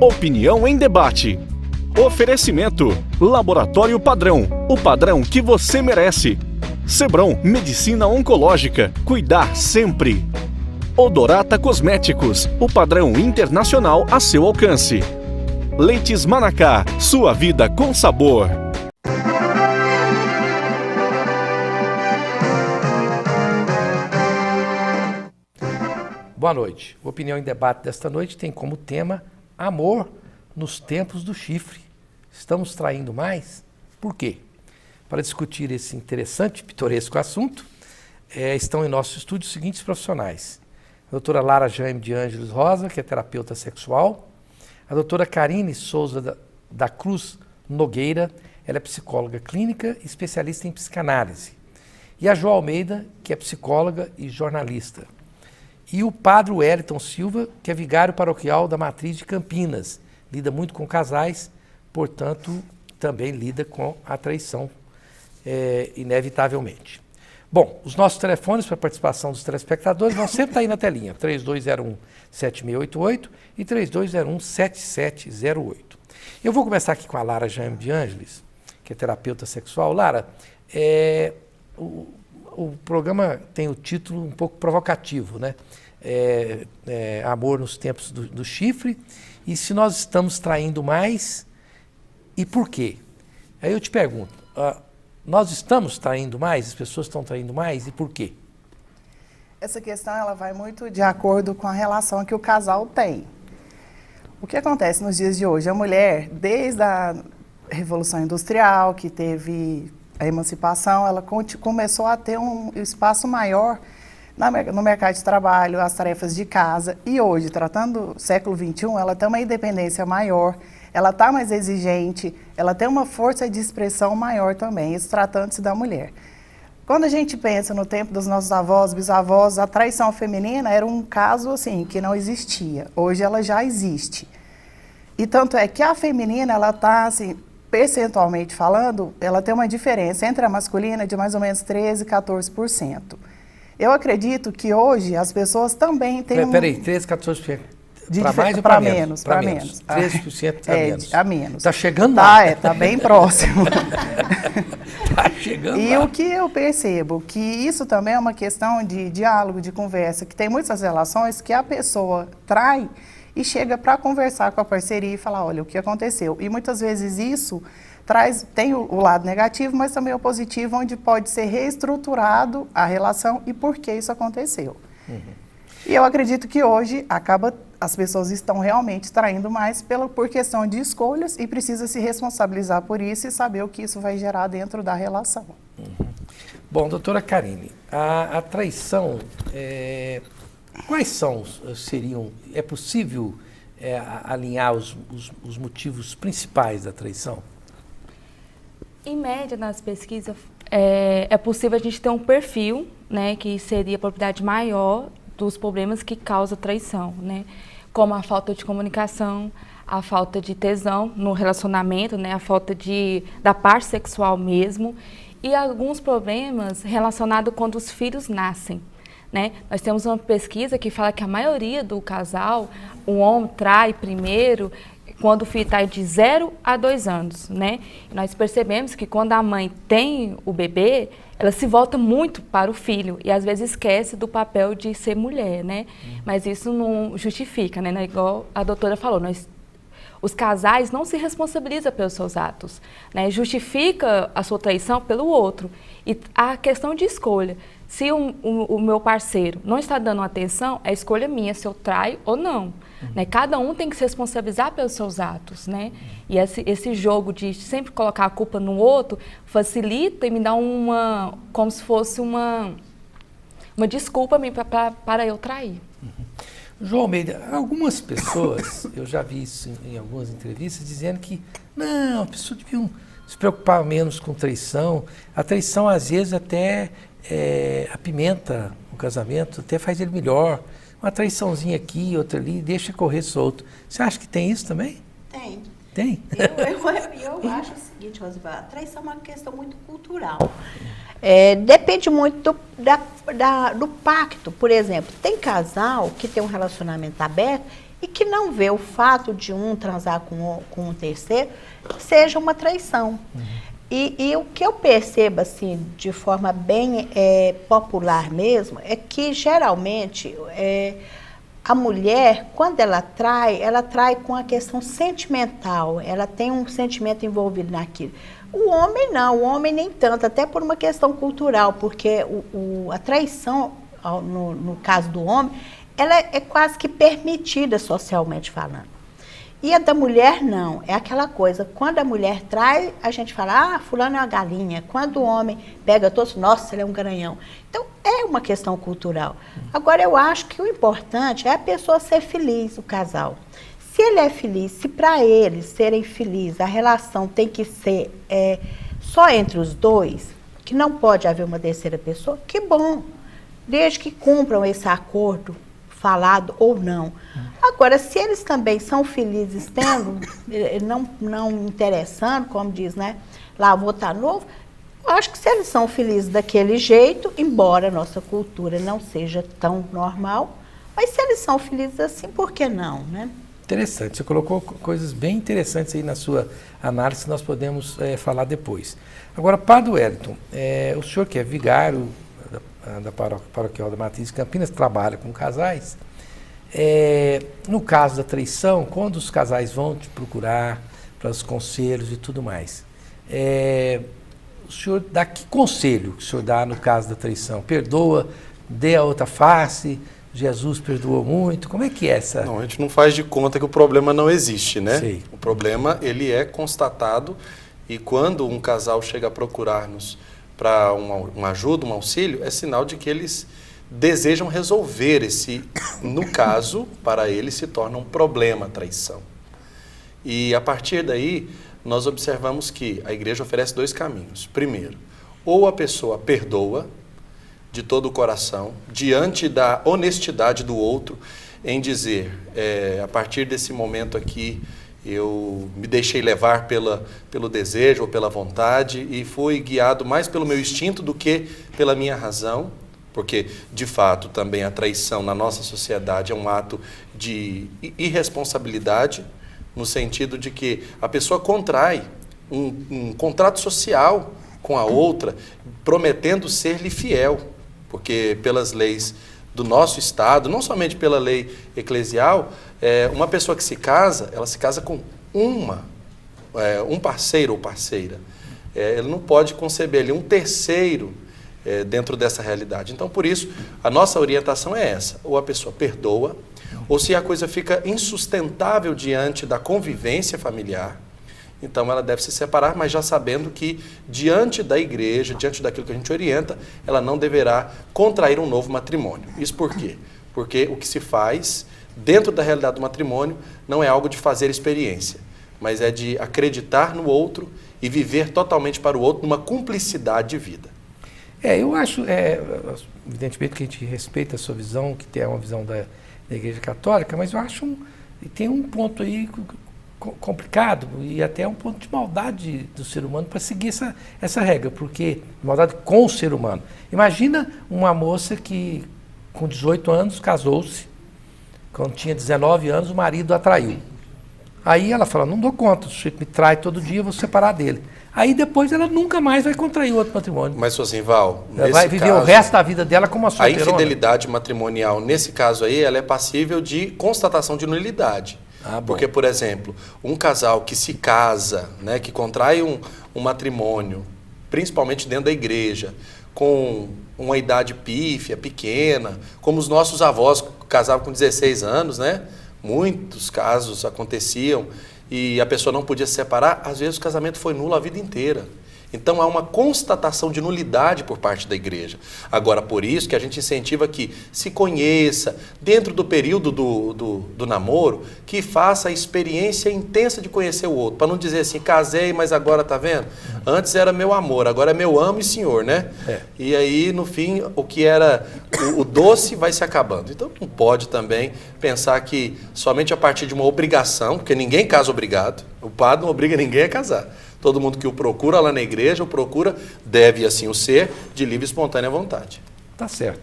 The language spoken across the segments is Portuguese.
Opinião em debate. Oferecimento. Laboratório Padrão. O padrão que você merece. Sebron Medicina Oncológica. Cuidar sempre. Odorata Cosméticos. O padrão internacional a seu alcance. Leites Manacá. Sua vida com sabor. Boa noite. O Opinião em Debate desta noite tem como tema amor nos tempos do chifre. Estamos traindo mais? Por quê? Para discutir esse interessante e pitoresco assunto, estão em nosso estúdio os seguintes profissionais. A doutora Lara Jaime de Ângeles Rosa, que é terapeuta sexual. A doutora Karine Souza da Cruz Nogueira, ela é psicóloga clínica e especialista em psicanálise. E a Jo Almeida, que é psicóloga e jornalista. E o padre Wellington Silva, que é vigário paroquial da Matriz de Campinas. Lida muito com casais, portanto, também lida com a traição, inevitavelmente. Bom, os nossos telefones para participação dos telespectadores vão sempre estar aí na telinha, 3201-7688 e 3201-7708. Eu vou começar aqui com a Lara Jaime de Ângeles, que é terapeuta sexual. Lara, o programa tem o título um pouco provocativo, né? Amor nos tempos do chifre. E se nós estamos traindo mais, e por quê? Aí eu te pergunto, nós estamos traindo mais? As pessoas estão traindo mais? E por quê? Essa questão ela vai muito de acordo com a relação que o casal tem. O que acontece nos dias de hoje? A mulher, desde a Revolução Industrial, que teve a emancipação, ela começou a ter um espaço maior no mercado de trabalho, as tarefas de casa. E hoje, tratando do século XXI, ela tem uma independência maior, ela está mais exigente, ela tem uma força de expressão maior também, isso tratando-se da mulher. Quando a gente pensa no tempo dos nossos avós, bisavós, a traição feminina era um caso assim, que não existia. Hoje ela já existe. E tanto é que a feminina, ela está assim, percentualmente falando, ela tem uma diferença entre a masculina de mais ou menos 13%, 14%. Eu acredito que hoje as pessoas também têm Peraí, 13%, 14%. Para mais ou para para menos? Para menos. 13% para menos. A menos. Está chegando lá. Está bem próximo. Está chegando E lá. o que eu percebo, que isso também é uma questão de diálogo, de conversa, que tem muitas relações que a pessoa trai e chega para conversar com a parceria e falar, olha, o que aconteceu? E muitas vezes isso tem o lado negativo, mas também o positivo, onde pode ser reestruturado a relação e por que isso aconteceu. Uhum. E eu acredito que hoje as pessoas estão realmente traindo mais por questão de escolhas e precisa se responsabilizar por isso e saber o que isso vai gerar dentro da relação. Uhum. Bom, doutora Karine, a traição, quais seriam, é possível alinhar os motivos principais da traição? Em média, nas pesquisas, é possível a gente ter um perfil, né, que seria a propriedade maior dos problemas que causam traição, né? Como a falta de comunicação, a falta de tesão no relacionamento, né, a falta da parte sexual mesmo, e alguns problemas relacionados quando os filhos nascem, né? Nós temos uma pesquisa que fala que a maioria do casal, o homem trai primeiro quando o filho está de 0 a 2 anos, né? E nós percebemos que quando a mãe tem o bebê, ela se volta muito para o filho e às vezes esquece do papel de ser mulher, né? Mas isso não justifica, né? Igual a doutora falou, os casais não se responsabilizam pelos seus atos, né? Justifica a sua traição pelo outro. E a questão de escolha, se o meu parceiro não está dando atenção, é escolha minha se eu traio ou não. Né? Cada um tem que se responsabilizar pelos seus atos, né? E esse jogo de sempre colocar a culpa no outro facilita e me dá como se fosse uma desculpa para eu trair. João Almeida, algumas pessoas, eu já vi isso em algumas entrevistas, dizendo que não, a pessoa devia se preocupar menos com traição. A traição, às vezes, até apimenta o casamento, até faz ele melhor. Uma traiçãozinha aqui, outra ali, deixa correr solto. Você acha que tem isso também? Tem. Tem? Eu acho o seguinte, Rosivar, a traição é uma questão muito cultural. Depende muito do pacto. Por exemplo, tem casal que tem um relacionamento aberto e que não vê o fato de um transar com um terceiro seja uma traição. E o que eu percebo, assim, de forma bem popular mesmo, é que geralmente a mulher, quando ela trai com a questão sentimental, ela tem um sentimento envolvido naquilo. O homem não, o homem nem tanto, até por uma questão cultural, porque a traição, no caso do homem, ela é quase que permitida socialmente falando. E a da mulher não, é aquela coisa, quando a mulher trai, a gente fala, fulano é uma galinha. Quando o homem pega todos, nossa, ele é um garanhão. Então, é uma questão cultural. Agora, eu acho que o importante é a pessoa ser feliz, o casal. Se ele é feliz, se para eles serem felizes, a relação tem que ser só entre os dois, que não pode haver uma terceira pessoa, que bom, desde que cumpram esse acordo, falado ou não. Agora, se eles também são felizes tendo, não interessando, como diz, né? Lá, vou estar novo. Eu acho que se eles são felizes daquele jeito, embora a nossa cultura não seja tão normal, mas se eles são felizes assim, por que não, né? Interessante. Você colocou coisas bem interessantes aí na sua análise que nós podemos falar depois. Agora, Padre Wellington, o senhor que é vigário da Paroquial da Matriz de Campinas, trabalha com casais. No caso da traição, quando os casais vão te procurar para os conselhos e tudo mais, o senhor dá que conselho que o senhor dá no caso da traição? Perdoa, dê a outra face, Jesus perdoou muito, como é que é essa? Não, a gente não faz de conta que o problema não existe, né? Sei. O problema, ele é constatado, e quando um casal chega a procurar-nos para uma ajuda, um auxílio, é sinal de que eles desejam resolver esse, no caso, para eles se torna um problema a traição. E a partir daí, nós observamos que a igreja oferece dois caminhos. Primeiro, ou a pessoa perdoa de todo o coração, diante da honestidade do outro, em dizer, a partir desse momento aqui, eu me deixei levar pelo desejo ou pela vontade e fui guiado mais pelo meu instinto do que pela minha razão, porque, de fato, também a traição na nossa sociedade é um ato de irresponsabilidade, no sentido de que a pessoa contrai um contrato social com a outra, prometendo ser-lhe fiel, porque pelas leis do nosso Estado, não somente pela lei eclesial, uma pessoa que se casa, ela se casa com um parceiro ou parceira. Ele não pode conceber ali um terceiro dentro dessa realidade. Então, por isso, a nossa orientação é essa. Ou a pessoa perdoa, ou se a coisa fica insustentável diante da convivência familiar, então ela deve se separar, mas já sabendo que diante da igreja, diante daquilo que a gente orienta, ela não deverá contrair um novo matrimônio. Isso por quê? Porque o que se faz dentro da realidade do matrimônio não é algo de fazer experiência, mas é de acreditar no outro e viver totalmente para o outro numa cumplicidade de vida. Eu acho, evidentemente que a gente respeita a sua visão, que tem uma visão da Igreja Católica, mas eu acho tem um ponto aí complicado e até um ponto de maldade do ser humano para seguir essa regra, porque maldade com o ser humano. Imagina uma moça que com 18 anos casou-se, quando tinha 19 anos o marido a traiu. Aí ela fala, não dou conta, o sujeito me trai todo dia, eu vou separar dele. Aí depois ela nunca mais vai contrair outro matrimônio. Mas, assim, Val, ela vai viver o resto da vida dela como uma solteirona. A infidelidade matrimonial, nesse caso aí, ela é passível de constatação de nulidade. Porque, por exemplo, um casal que se casa, né, que contrai um matrimônio, principalmente dentro da igreja, com uma idade pífia, pequena, como os nossos avós casavam com 16 anos, né? Muitos casos aconteciam e a pessoa não podia se separar, às vezes o casamento foi nulo a vida inteira. Então há uma constatação de nulidade por parte da igreja. Agora, por isso que a gente incentiva que se conheça, dentro do período do namoro, que faça a experiência intensa de conhecer o outro. Para não dizer assim, casei, mas agora tá vendo? Antes era meu amor, agora é meu amo e senhor, né? E aí, no fim, o que era o doce vai se acabando. Então não pode também pensar que somente a partir de uma obrigação, porque ninguém casa obrigado, O padre não obriga ninguém a casar. Todo mundo que o procura lá na igreja, o procura, deve assim o ser, de livre e espontânea vontade. Tá certo.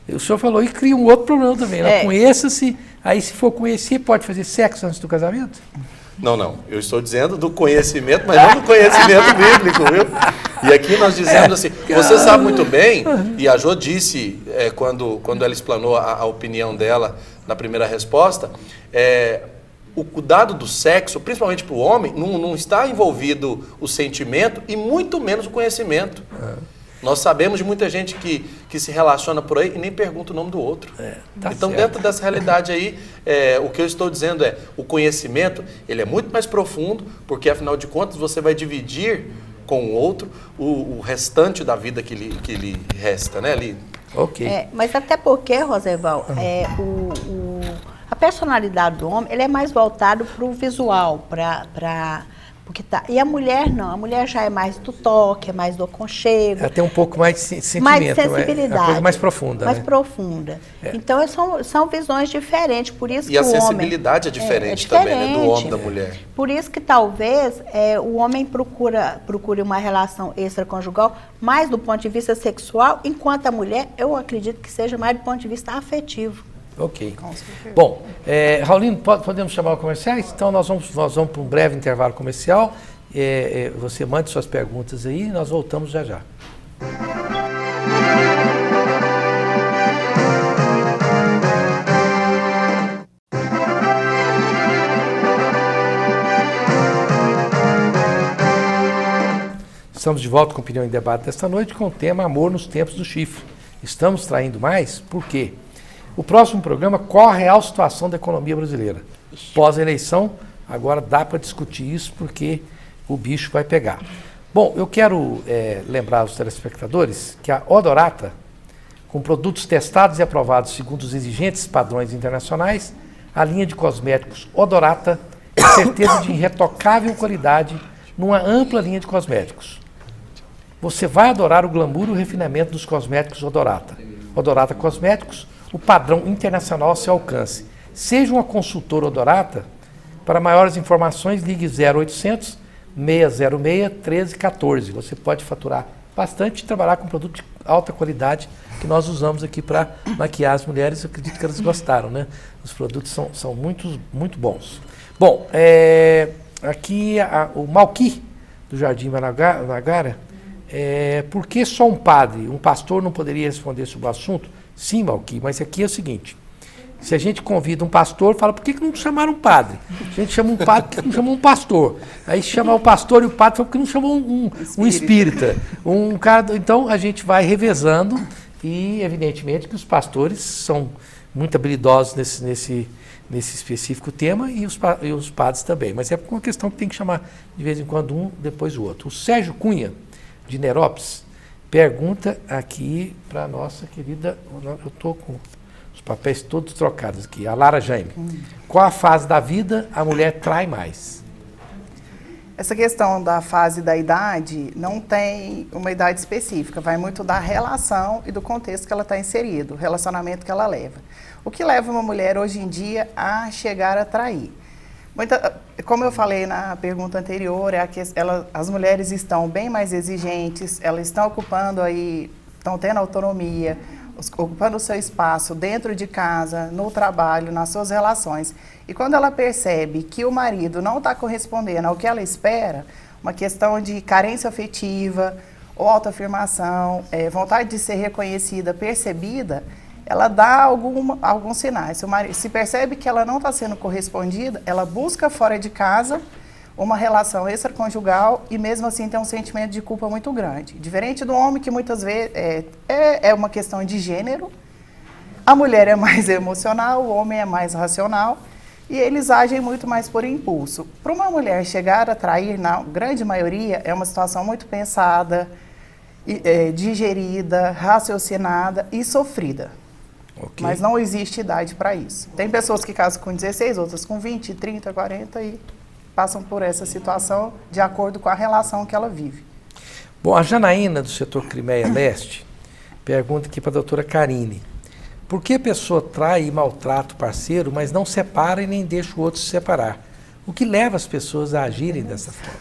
O senhor falou e cria um outro problema também, né? Conheça-se, aí se for conhecer, pode fazer sexo antes do casamento? Não. Eu estou dizendo do conhecimento, mas não do conhecimento bíblico, viu? E aqui nós dizemos assim, você sabe muito bem, e a Jo disse, quando ela explanou a opinião dela na primeira resposta, o dado do sexo, principalmente para o homem, não está envolvido o sentimento e muito menos o conhecimento. Nós sabemos de muita gente que se relaciona por aí e nem pergunta o nome do outro. Então, dentro dessa realidade aí, o que eu estou dizendo o conhecimento, ele é muito mais profundo, porque, afinal de contas, você vai dividir com o outro o restante da vida que lhe resta, né? Ok. Mas até porque, Roséval, a personalidade do homem, ele é mais voltado para o visual, porque e a mulher não, a mulher já é mais do toque, é mais do aconchego. Ela tem um pouco mais de sentimento, mais sensibilidade. É uma coisa mais profunda. Mais profunda. Então, são visões diferentes, por isso que a o homem... sensibilidade é diferente também, né, do homem e da mulher. Por isso que talvez o homem procure uma relação extraconjugal mais do ponto de vista sexual, enquanto a mulher, eu acredito que seja mais do ponto de vista afetivo. Ok. Bom, Raulino, podemos chamar os comerciais? Então nós vamos para um breve intervalo comercial. Você mande suas perguntas aí e nós voltamos já já. Estamos de volta com Opinião em Debate desta noite com o tema Amor nos Tempos do Chifre. Estamos traindo mais? Por quê? O próximo programa, qual a real situação da economia brasileira? Pós-eleição, agora dá para discutir isso porque o bicho vai pegar. Bom, eu quero lembrar aos telespectadores que a Odorata, com produtos testados e aprovados segundo os exigentes padrões internacionais, a linha de cosméticos Odorata é certeza de irretocável qualidade numa ampla linha de cosméticos. Você vai adorar o glamour e o refinamento dos cosméticos Odorata. Odorata Cosméticos, o padrão internacional ao seu alcance. Seja uma consultora Odorata. Para maiores informações, ligue 0800 606 1314. Você pode faturar bastante e trabalhar com produto de alta qualidade que nós usamos aqui para maquiar as mulheres. Eu acredito que elas gostaram, né? Os produtos são muito bons. Bom, aqui o Malqui, do Jardim Managara, por que só um padre, um pastor não poderia responder sobre o assunto? Sim, Malqui, mas aqui é o seguinte, se a gente convida um pastor, fala, por que não chamaram um padre? A gente chama um padre, por que não chamou um pastor? Aí se chamar o pastor e o padre, fala, por que não chamou um espírita? Um cara, então a gente vai revezando e evidentemente que os pastores são muito habilidosos nesse específico tema e os padres também, mas é uma questão que tem que chamar de vez em quando um, depois o outro. O Sérgio Cunha, de Nerópolis, pergunta aqui para a nossa querida, eu estou com os papéis todos trocados aqui, a Lara Jaime. Qual a fase da vida a mulher trai mais? Essa questão da fase da idade não tem uma idade específica, vai muito da relação e do contexto que ela está inserido, o relacionamento que ela leva. O que leva uma mulher hoje em dia a chegar a trair? Como eu falei na pergunta anterior, as mulheres estão bem mais exigentes, elas estão estão tendo autonomia, ocupando o seu espaço dentro de casa, no trabalho, nas suas relações. E quando ela percebe que o marido não está correspondendo ao que ela espera, uma questão de carência afetiva ou autoafirmação, vontade de ser reconhecida, percebida, ela dá alguns sinais. Se percebe que ela não está sendo correspondida, ela busca fora de casa uma relação extraconjugal e mesmo assim tem um sentimento de culpa muito grande. Diferente do homem, que muitas vezes é uma questão de gênero, a mulher é mais emocional, o homem é mais racional e eles agem muito mais por impulso. Para uma mulher chegar a trair, na grande maioria, é uma situação muito pensada, digerida, raciocinada e sofrida. Okay. Mas não existe idade para isso. Tem pessoas que casam com 16, outras com 20, 30, 40 e passam por essa situação de acordo com a relação que ela vive. Bom, a Janaína, do setor Crimeia Leste, pergunta aqui para a doutora Karine. Por que a pessoa trai e maltrata o parceiro, mas não separa e nem deixa o outro se separar? O que leva as pessoas a agirem dessa forma?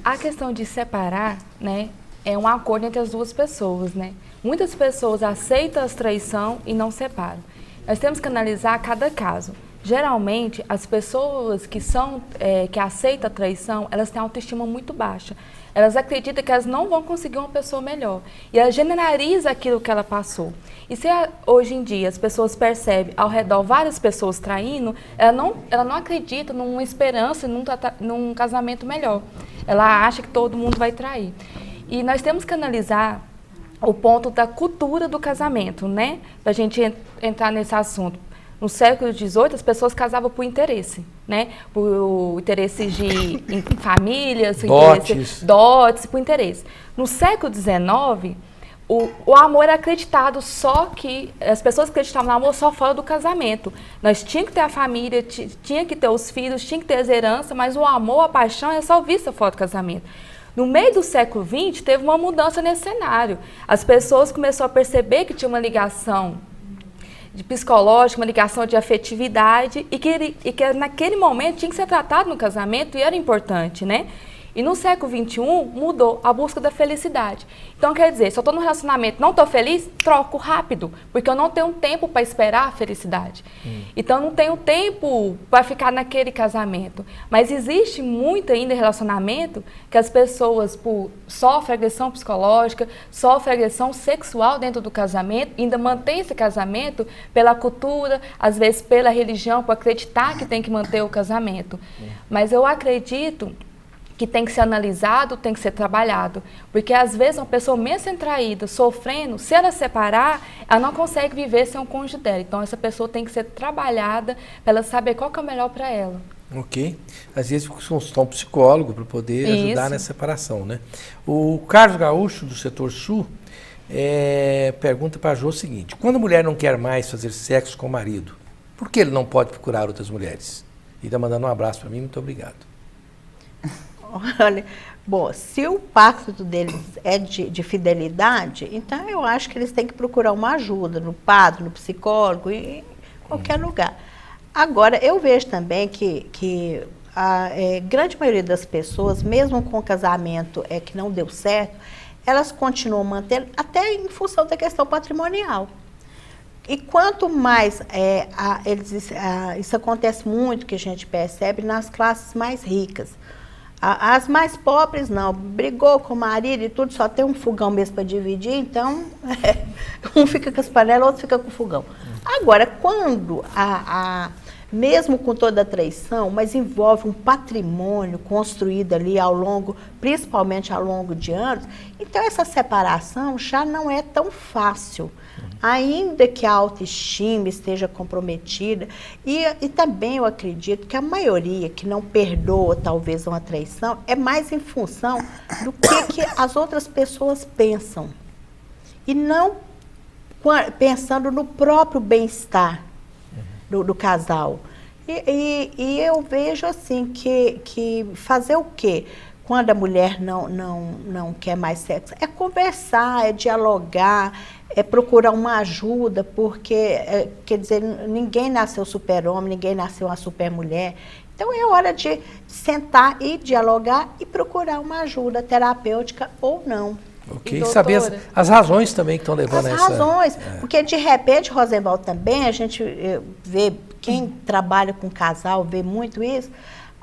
A questão de separar, né, é um acordo entre as duas pessoas, né? Muitas pessoas aceitam a traição e não separam. Nós temos que analisar cada caso. Geralmente, as pessoas que aceitam a traição, elas têm autoestima muito baixa. Elas acreditam que elas não vão conseguir uma pessoa melhor. E ela generaliza aquilo que ela passou. E se hoje em dia as pessoas percebem ao redor várias pessoas traindo, ela não acredita numa esperança, num casamento melhor. Ela acha que todo mundo vai trair. E nós temos que analisar o ponto da cultura do casamento, né? Para a gente entrar nesse assunto. No século XVIII, as pessoas casavam por interesse, né? Por interesses de famílias, dotes, por interesse. No século XIX, o amor era acreditado, só que as pessoas acreditavam no amor só fora do casamento. Nós tínhamos que ter a família, tinha que ter os filhos, tinha que ter as heranças, mas o amor, a paixão é só vista fora do casamento. No meio do século XX, teve uma mudança nesse cenário. As pessoas começaram a perceber que tinha uma ligação de psicológica, uma ligação de afetividade e que naquele momento tinha que ser tratado no casamento e era importante, né? E no século XXI mudou a busca da felicidade. Então, quer dizer, se eu estou num relacionamento e não estou feliz, troco rápido, porque eu não tenho tempo para esperar a felicidade. Então, eu não tenho tempo para ficar naquele casamento. Mas existe muito ainda relacionamento que as pessoas sofrem agressão psicológica, sofrem agressão sexual dentro do casamento, ainda mantém esse casamento pela cultura, às vezes pela religião, por acreditar que tem que manter o casamento. Mas eu acredito que tem que ser analisado, tem que ser trabalhado. Porque, às vezes, uma pessoa mesmo sendo traída, sofrendo, se ela separar, ela não consegue viver sem um cônjuge dela. Então, essa pessoa tem que ser trabalhada para ela saber qual que é o melhor para ela. Ok. Às vezes, consultar um psicólogo para poder ajudar nessa separação, né? O Carlos Gaúcho, do setor sul, pergunta para a Jô o seguinte: quando a mulher não quer mais fazer sexo com o marido, por que ele não pode procurar outras mulheres? E está mandando um abraço para mim, muito obrigado. Olha, bom, se o pacto deles é de fidelidade, então eu acho que eles têm que procurar uma ajuda no padre, no psicólogo, em qualquer lugar. Agora, eu vejo também que a grande maioria das pessoas, mesmo com o casamento que não deu certo, elas continuam mantendo, até em função da questão patrimonial. E quanto mais isso acontece muito, que a gente percebe nas classes mais ricas. As mais pobres não, brigou com o marido e tudo, só tem um fogão mesmo para dividir, então um fica com as panelas, outro fica com o fogão. Agora, quando mesmo com toda a traição, mas envolve um patrimônio construído ali principalmente ao longo de anos, então essa separação já não é tão fácil. Ainda que a autoestima esteja comprometida, e também eu acredito que a maioria que não perdoa talvez uma traição é mais em função do que as outras pessoas pensam, e não pensando no próprio bem-estar do casal. E eu vejo assim que fazer o quê? Quando a mulher não quer mais sexo, é conversar, é dialogar, é procurar uma ajuda, porque, quer dizer, ninguém nasceu super-homem, ninguém nasceu uma super-mulher. Então, é hora de sentar e dialogar e procurar uma ajuda terapêutica ou não. Ok, saber as razões também que estão levando a essa... As razões, porque de repente, Rosenwald, também, a gente vê, quem trabalha com casal vê muito isso,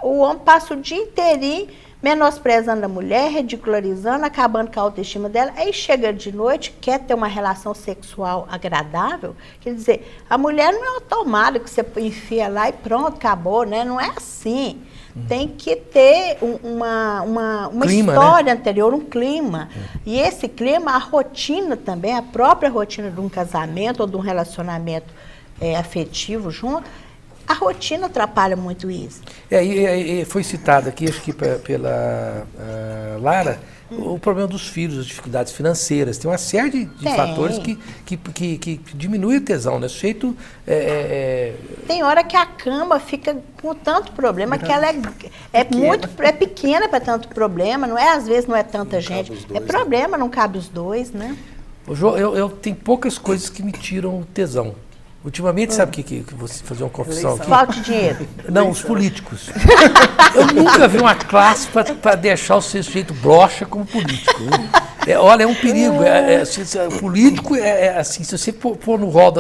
o homem passa o dia inteirinho menosprezando a mulher, ridicularizando, acabando com a autoestima dela, aí chega de noite, quer ter uma relação sexual agradável, quer dizer, a mulher não é uma tomada que você enfia lá e pronto, acabou, né? Não é assim. Tem que ter uma clima, história, né? Anterior, um clima. E esse clima, a rotina também, a própria rotina de um casamento ou de um relacionamento afetivo junto, a rotina atrapalha muito isso. E foi citado aqui, acho que pela Lara, o problema dos filhos, as dificuldades financeiras. Tem uma série de fatores que diminuem o tesão, né? O sujeito... Tem hora que a cama fica com tanto problema que ela é pequena para tanto problema. Não é, às vezes não é tanta gente. É problema, não cabe os dois, né? Jô, eu tenho poucas coisas que me tiram o tesão. Ultimamente, sabe o que você fazer uma confissão aqui? Falta de dinheiro. Não, os políticos. Eu nunca vi uma classe para deixar o seu sujeito broxa como político. Olha, é um perigo. Político assim, se você pôr no rol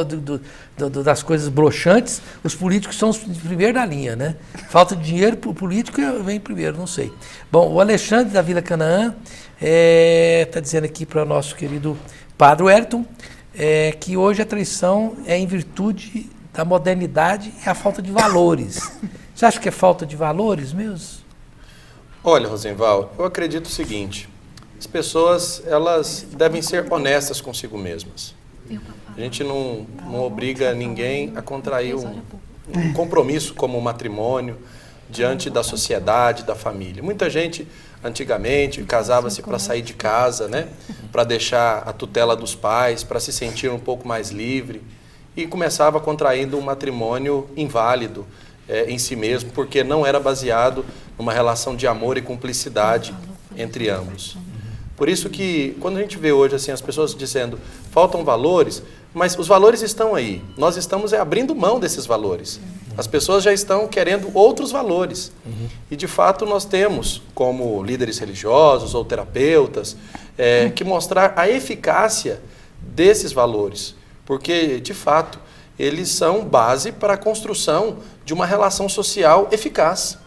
das coisas broxantes, os políticos são os primeiros da linha, né? Falta de dinheiro, o político vem primeiro, não sei. Bom, o Alexandre da Vila Canaã está dizendo aqui para o nosso querido Padre Wellington que hoje a traição é em virtude da modernidade e a falta de valores. Você acha que é falta de valores mesmo? Olha, Rosenval, eu acredito o seguinte, as pessoas, elas devem ser honestas consigo mesmas. A gente não obriga ninguém a contrair um compromisso como o matrimônio diante da sociedade, da família. Muita gente, antigamente, casava-se para sair de casa, né? Para deixar a tutela dos pais, para se sentir um pouco mais livre, e começava contraindo um matrimônio inválido em si mesmo, porque não era baseado numa relação de amor e cumplicidade entre ambos. Por isso que, quando a gente vê hoje assim, as pessoas dizendo faltam valores, mas os valores estão aí. Nós estamos abrindo mão desses valores. As pessoas já estão querendo outros valores. E, de fato, nós temos, como líderes religiosos ou terapeutas, que mostrar a eficácia desses valores. Porque, de fato, eles são base para a construção de uma relação social eficaz.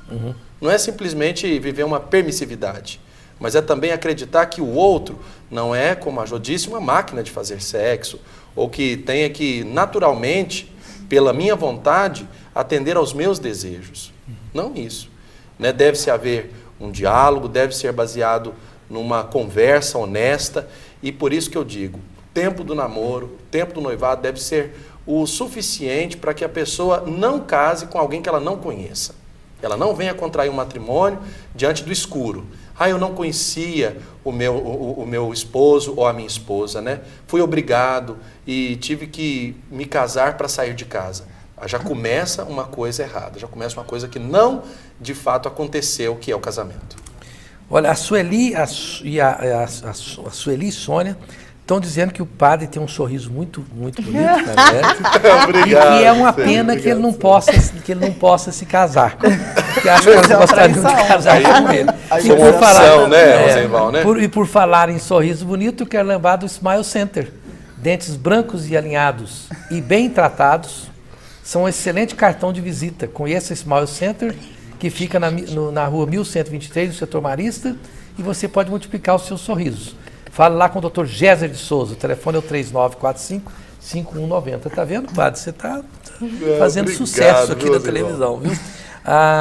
Não é simplesmente viver uma permissividade, mas é também acreditar que o outro não é, como a Jo disse, uma máquina de fazer sexo, ou que tenha que, naturalmente, pela minha vontade, atender aos meus desejos. Não isso. Né? Deve-se haver um diálogo, deve ser baseado numa conversa honesta, e por isso que eu digo, o tempo do namoro, o tempo do noivado deve ser o suficiente para que a pessoa não case com alguém que ela não conheça. Ela não venha contrair um matrimônio diante do escuro. Eu não conhecia o meu esposo ou a minha esposa, né? Fui obrigado e tive que me casar para sair de casa. Já começa uma coisa errada, já começa uma coisa que não, de fato, aconteceu, que é o casamento. Olha, a Sueli e a Sueli e Sônia estão dizendo que o padre tem um sorriso muito bonito, Obrigado, e que é uma pena que ele não possa se casar. Porque acho que elas gostariam de casar com ele. E por falar, né, Rosenval, né? E por falar em sorriso bonito, eu quero lembrar do Smile Center. Dentes brancos e alinhados e bem tratados são um excelente cartão de visita. Conheça o Smile Center, que fica na rua 1123, no setor Marista, e você pode multiplicar os seus sorrisos. Fale lá com o Dr. Géser de Souza, o telefone é o 3945-5190. Tá vendo, padre? Você está fazendo sucesso aqui na televisão, viu?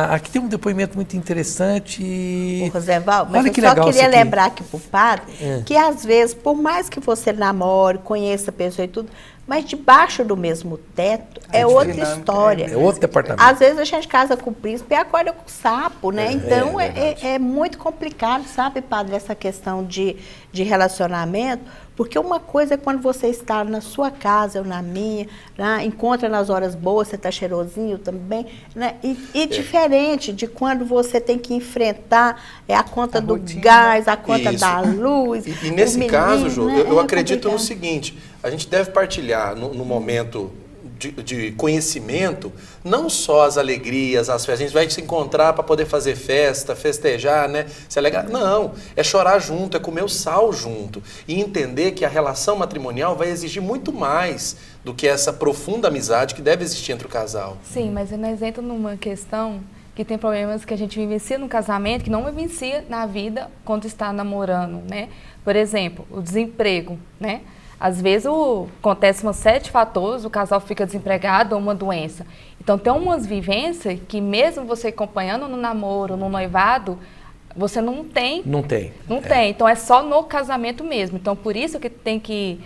Aqui tem um depoimento muito interessante. Rosenval, mas olha eu que só legal queria isso aqui. lembrar aqui pro padre que às vezes, por mais que você namore, conheça a pessoa e tudo, mas debaixo do mesmo teto é outra história. É outro departamento. Às vezes a gente casa com o príncipe e acorda com o sapo, né? Então é muito complicado, sabe, padre, essa questão de relacionamento, porque uma coisa é quando você está na sua casa ou na minha, né? Encontra nas horas boas, você está cheirosinho também, né? E diferente de quando você tem que enfrentar a conta do gás, a conta da luz. E nesse caso, Jô, né? eu acredito no seguinte, a gente deve partilhar no momento de conhecimento, não só as alegrias, as festas, a gente vai se encontrar para poder fazer festa, festejar, né? Se alegrar. Não, é chorar junto, é comer o sal junto e entender que a relação matrimonial vai exigir muito mais do que essa profunda amizade que deve existir entre o casal. Sim, mas nós entramos numa questão que tem problemas que a gente vivencia no casamento, que não vivencia na vida quando está namorando, né? Por exemplo, o desemprego, né? Às vezes acontece uma série de fatores, o casal fica desempregado ou uma doença. Então tem umas vivências que mesmo você acompanhando no namoro, no noivado, você não tem. Não tem. Então é só no casamento mesmo. Então por isso que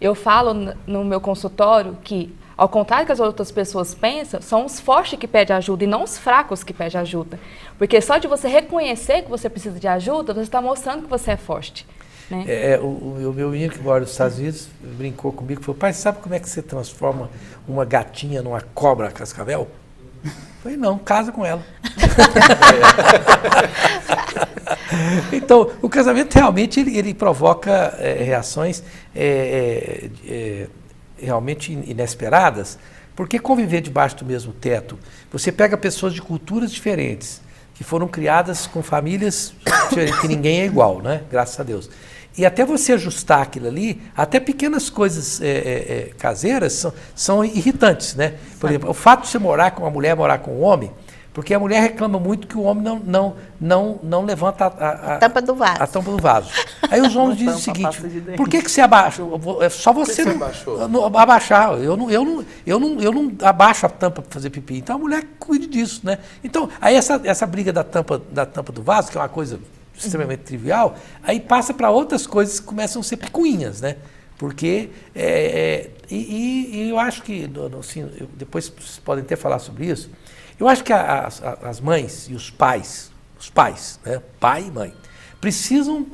eu falo no meu consultório que, ao contrário que as outras pessoas pensam, são os fortes que pedem ajuda e não os fracos que pedem ajuda. Porque só de você reconhecer que você precisa de ajuda, você está mostrando que você é forte. Né? O meu menino que mora nos Estados Unidos brincou comigo e falou: pai, sabe como é que você transforma uma gatinha numa cobra cascavel? Eu falei: não, casa com ela. Então, o casamento realmente ele provoca reações realmente inesperadas, porque conviver debaixo do mesmo teto, você pega pessoas de culturas diferentes, que foram criadas com famílias diferentes, que ninguém é igual, né? Graças a Deus. E até você ajustar aquilo ali, até pequenas coisas caseiras são irritantes, né? Por exemplo, o fato de você morar com uma mulher, morar com um homem, porque a mulher reclama muito que o homem não levanta a tampa do vaso. A tampa do vaso. Aí os homens dizem o seguinte: por que você abaixa? É só você não abaixar. Eu não abaixo a tampa para fazer pipi. Então a mulher cuide disso, né? Então, aí essa briga da tampa do vaso, que é uma coisa extremamente trivial, aí passa para outras coisas que começam a ser picuinhas, né? Porque, eu acho que, assim, depois vocês podem até falar sobre isso, eu acho que as mães e os pais, né? Pai e mãe, precisam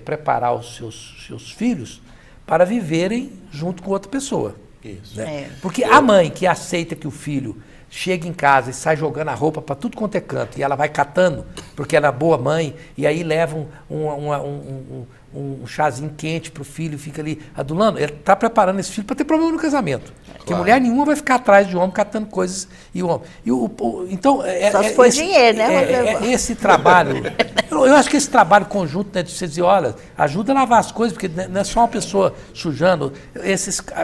preparar os seus filhos para viverem junto com outra pessoa. Isso. Né? Porque a mãe que aceita que o filho chega em casa e sai jogando a roupa para tudo quanto é canto, e ela vai catando, porque ela é boa mãe, e aí leva um chazinho quente para o filho, fica ali adulando, ele está preparando esse filho para ter problema no casamento. Porque mulher nenhuma vai ficar atrás de homem catando coisas e o homem. Então, só se for dinheiro, né? Esse trabalho, eu acho que esse trabalho conjunto, né, de você dizer, olha, ajuda a lavar as coisas, porque não é só uma pessoa sujando,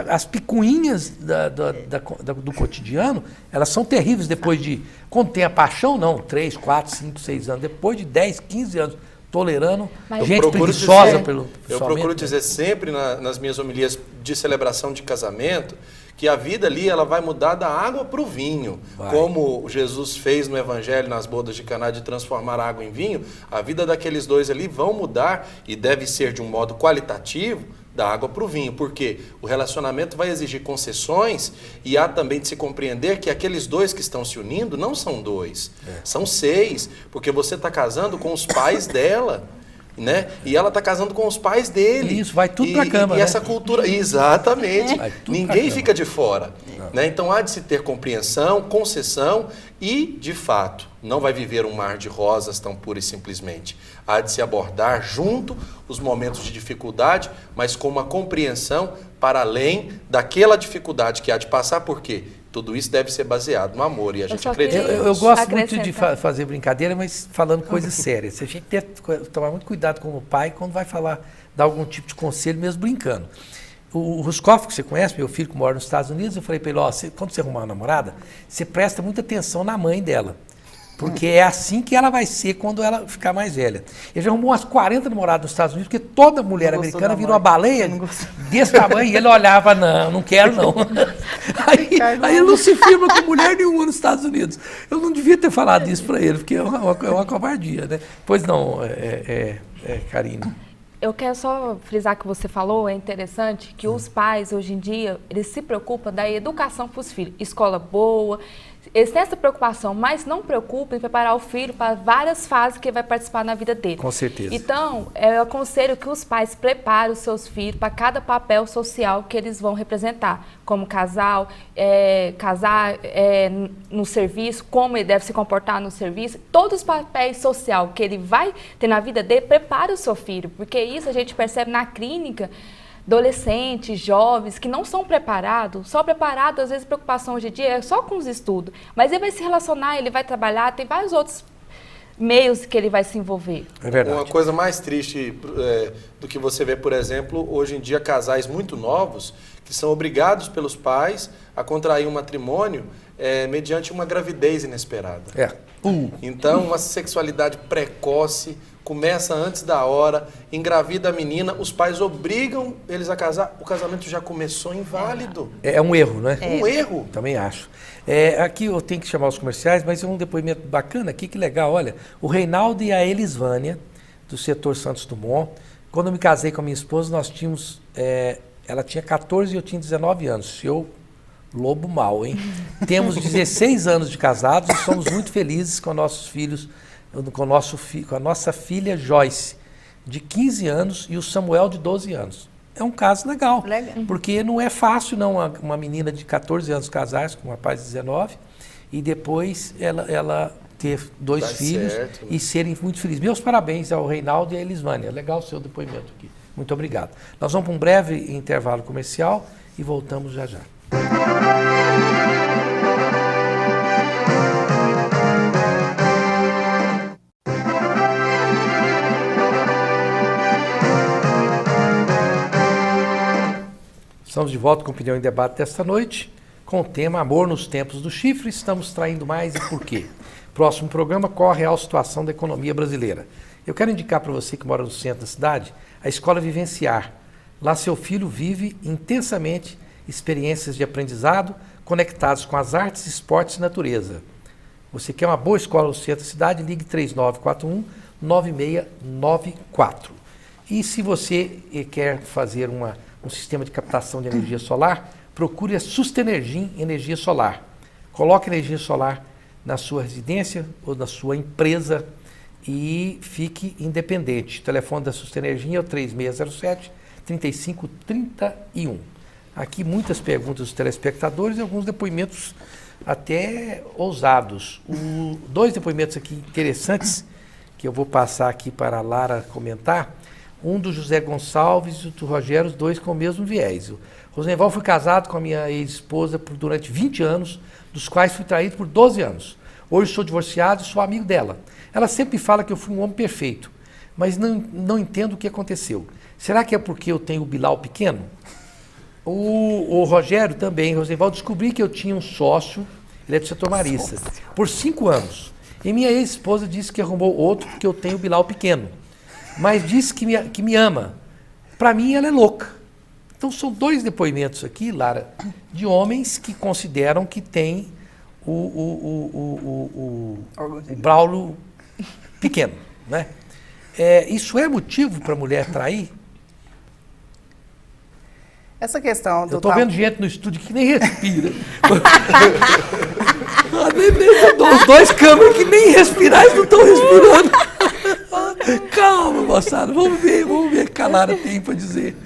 as picuinhas do cotidiano, elas são terríveis depois de, quando tem a paixão, não, 3, 4, 5, 6 anos, depois de 10, 15 anos, tolerando gente preguiçosa pelo Eu procuro dizer sempre nas minhas homilias de celebração de casamento que a vida ali ela vai mudar da água para o vinho. Como Jesus fez no Evangelho, nas bodas de Caná, de transformar a água em vinho, a vida daqueles dois ali vão mudar e deve ser de um modo qualitativo da água para o vinho, porque o relacionamento vai exigir concessões e há também de se compreender que aqueles dois que estão se unindo não são dois, são 6, porque você está casando com os pais dela, né? E ela está casando com os pais dele. Isso, vai tudo para a cama, e né? essa cultura, exatamente, ninguém fica de fora. Né? Então há de se ter compreensão, concessão e, de fato, não vai viver um mar de rosas tão pura e simplesmente. Há de se abordar junto os momentos de dificuldade, mas com uma compreensão para além daquela dificuldade que há de passar, porque tudo isso deve ser baseado no amor e a gente acredita. Eu gosto muito de fazer brincadeira, mas falando coisas sérias. A gente tem que tomar muito cuidado como pai quando vai dar algum tipo de conselho, mesmo brincando. O Ruskoff, que você conhece, meu filho que mora nos Estados Unidos, eu falei para ele, quando você arrumar uma namorada, você presta muita atenção na mãe dela. Porque é assim que ela vai ser quando ela ficar mais velha. Ele já arrumou umas 40 namoradas nos Estados Unidos, porque toda mulher americana virou uma baleia desse tamanho, e ele olhava, não quero não. Aí ele não se firma com mulher nenhuma nos Estados Unidos. Eu não devia ter falado isso para ele, porque é uma covardia, né? Pois não, Karine. Eu quero só frisar que você falou, é interessante, que os pais, hoje em dia, eles se preocupam da educação para os filhos. Escola boa, eles têm essa preocupação, mas não preocupam em preparar o filho para várias fases que ele vai participar na vida dele. Com certeza. Então, eu aconselho que os pais preparem os seus filhos para cada papel social que eles vão representar, como casal, casar no serviço, como ele deve se comportar no serviço, todos os papéis sociais que ele vai ter na vida dele, prepare o seu filho, porque isso a gente percebe na clínica, adolescentes, jovens que não são preparados, só preparados, às vezes a preocupação hoje em dia é só com os estudos, mas ele vai se relacionar, ele vai trabalhar, tem vários outros meios que ele vai se envolver. É verdade. Uma coisa mais triste do que você vê, por exemplo, hoje em dia casais muito novos que são obrigados pelos pais a contrair um matrimônio mediante uma gravidez inesperada. Então, uma sexualidade precoce, começa antes da hora, engravida a menina, os pais obrigam eles a casar, o casamento já começou inválido. É um erro, né? Um erro. Também acho. Aqui eu tenho que chamar os comerciais, mas é um depoimento bacana aqui, que legal. Olha, o Reinaldo e a Elisvânia, do setor Santos Dumont, quando eu me casei com a minha esposa, nós tínhamos, ela tinha 14 e eu tinha 19 anos. Lobo mau, hein? Temos 16 anos de casados e somos muito felizes com nossos filhos, com a nossa filha Joyce, de 15 anos, e o Samuel, de 12 anos. É um caso legal, porque não é fácil não uma menina de 14 anos casar-se com um rapaz de 19 e depois ela ter 2 filhos e serem muito felizes. Meus parabéns ao Reinaldo e à Elisvânia. Legal o seu depoimento aqui. Muito obrigado. Nós vamos para um breve intervalo comercial e voltamos já já. Estamos de volta com Opinião em Debate desta noite, com o tema Amor nos Tempos do Chifre. Estamos traindo mais e por quê? Próximo programa, qual a real situação da economia brasileira? Eu quero indicar para você que mora no centro da cidade, a Escola Vivenciar. Lá seu filho vive intensamente experiências de aprendizado conectados com as artes, esportes e natureza. Você quer uma boa escola no centro da cidade? Ligue 3941-9694. E se você quer fazer um sistema de captação de energia solar, procure a Sustenergia Energia Solar. Coloque energia solar na sua residência ou na sua empresa e fique independente. O telefone da Sustenergia é o 3607-3531. Aqui muitas perguntas dos telespectadores e alguns depoimentos até ousados. Dois depoimentos aqui interessantes que eu vou passar aqui para a Lara comentar. Um do José Gonçalves e do Rogério, os dois com o mesmo viés. O Rosenval foi casado com a minha ex-esposa durante 20 anos, dos quais fui traído por 12 anos. Hoje sou divorciado e sou amigo dela. Ela sempre fala que eu fui um homem perfeito, mas não entendo o que aconteceu. Será que é porque eu tenho o Bilal pequeno? O Rogério também, Rosenval, descobri que eu tinha um sócio, ele é do setor marista, por 5 anos. E minha ex-esposa disse que arrumou outro porque eu tenho o Bilal pequeno. Mas disse que me ama. Para mim, ela é louca. Então, são dois depoimentos aqui, Lara, de homens que consideram que tem o Braulio pequeno. Né? Isso é motivo para a mulher trair? Essa questão do... Eu estou vendo gente no estúdio que nem respira. Os dois câmeras que nem respirar, eles não estão respirando. Calma, moçada, vamos ver o que a Lara tem para dizer.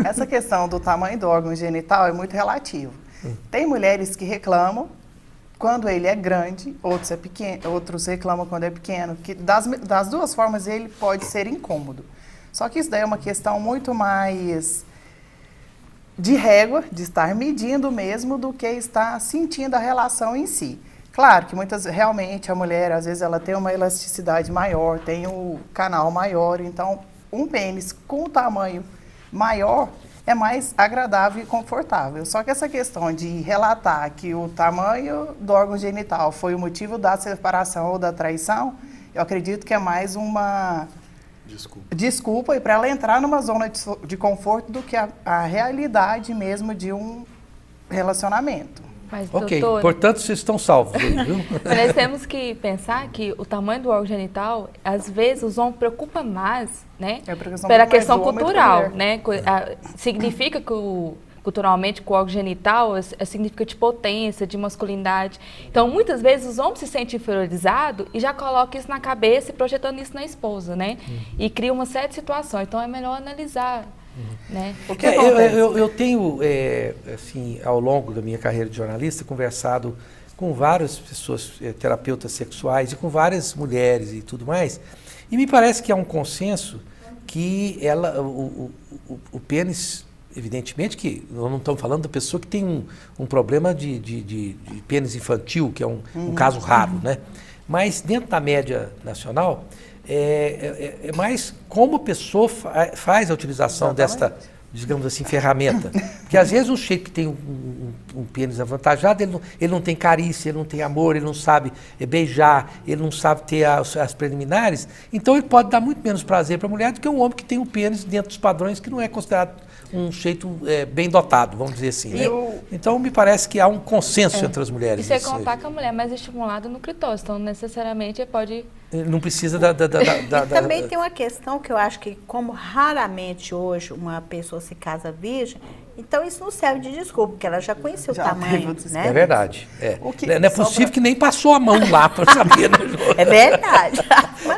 Essa questão do tamanho do órgão genital é muito relativo. Tem mulheres que reclamam quando ele é grande, outros é pequeno, outros reclamam quando é pequeno. Que das duas formas ele pode ser incômodo. Só que isso daí é uma questão muito mais de régua, de estar medindo mesmo, do que estar sentindo a relação em si. Claro que realmente a mulher, às vezes, ela tem uma elasticidade maior, tem o canal maior, então um pênis com tamanho maior é mais agradável e confortável. Só que essa questão de relatar que o tamanho do órgão genital foi o motivo da separação ou da traição, eu acredito que é mais uma desculpa e para ela entrar numa zona de conforto do que a realidade mesmo de um relacionamento. Mas, ok, doutora, portanto vocês estão salvos, viu? nós temos que pensar que o tamanho do órgão genital, às vezes, os homens preocupam mais, né? Pela questão cultural, né? Significa que culturalmente, que o órgão genital significa de potência, de masculinidade. Então, muitas vezes, os homens se sentem inferiorizados e já colocam isso na cabeça e projetando isso na esposa, né? E cria uma série de situações. Então, é melhor analisar. Né? Eu tenho, assim, ao longo da minha carreira de jornalista, conversado com várias pessoas, terapeutas sexuais, e com várias mulheres e tudo mais, e me parece que há um consenso que o pênis, evidentemente que nós não estamos falando da pessoa que tem um problema de pênis infantil, que é um caso raro, né? Mas dentro da média nacional, é mais como a pessoa faz a utilização desta, digamos assim, ferramenta. Porque às vezes um sujeito que tem um pênis avantajado, ele não tem carícia, ele não tem amor, ele não sabe beijar, ele não sabe ter as preliminares, então ele pode dar muito menos prazer para a mulher do que um homem que tem um pênis dentro dos padrões que não é considerado um sujeito bem dotado, vamos dizer assim. Né? Então me parece que há um consenso entre as mulheres. E sem contar que a mulher é mais estimulada no clitóris, então necessariamente pode... Não precisa Também tem uma questão que eu acho que, como raramente hoje uma pessoa se casa virgem, então isso não serve de desculpa, porque ela já conheceu o tamanho, né? É verdade. Não é possível que nem passou a mão lá para saber. Né, é verdade.